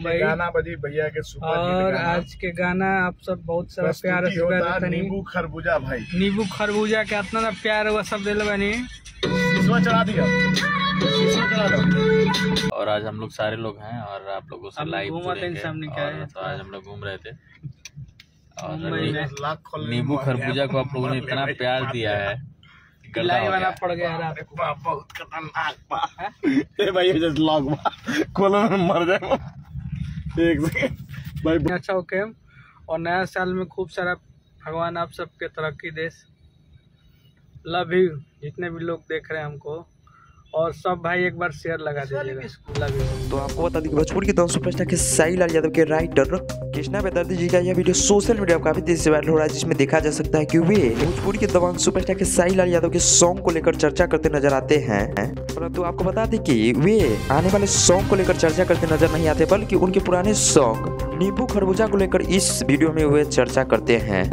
भाई गाना बजी भैया के सुपर हिट और गाना। आज के गाना आप सब बहुत सारा प्यार प्रस्तुति होता नींबू खरबूजा भाई। नींबू खरबूजा के इतना ना प्यार हुआ सब दिल बनी। इसमें चढ़ा दिया, इसमें चढ़ा दो। और आज हम लोग सारे लोग हैं और आप लोगों से लाइव जुड़ेंगे। तो आज हम लोग घूम रहे थे और नींबू खरबूजा को आप लोगों ने इतना प्यार दिया है, वाला पड़ गया यार। बहुत खतरनाक बा ए भाई, ये जस्ट लॉग बा खोलो मर जाए एक सेकंड भाई। अच्छा ओके, और नया साल में खूब सारा भगवान आप सबके तरक्की देश। लव यू जितने भी लोग देख रहे हैं हमको, और सब भाई एक बार शेयर लगा दीजिएगा। Love you. तो आपको बता दें कि भोजपुरी के 2 सुपरस्टार के साई लाल यादव के राइटर कृष्णा बेदर्दी जी का यह वीडियो सोशल मीडिया पर काफी तेजी से वायरल हो रहा है, जिसमें देखा जा सकता है कि वे भोजपुरी के दबंग सुपरस्टार के साई लाल यादव के सॉन्ग को लेकर चर्चा करते नजर आते हैं। परंतु आपको बता दें कि वे आने वाले सॉन्ग को लेकर चर्चा करते नजर नहीं आते, बल्कि उनके पुराने सॉन्ग नींबू खरबूजा को लेकर इस वीडियो में वे चर्चा करते हैं।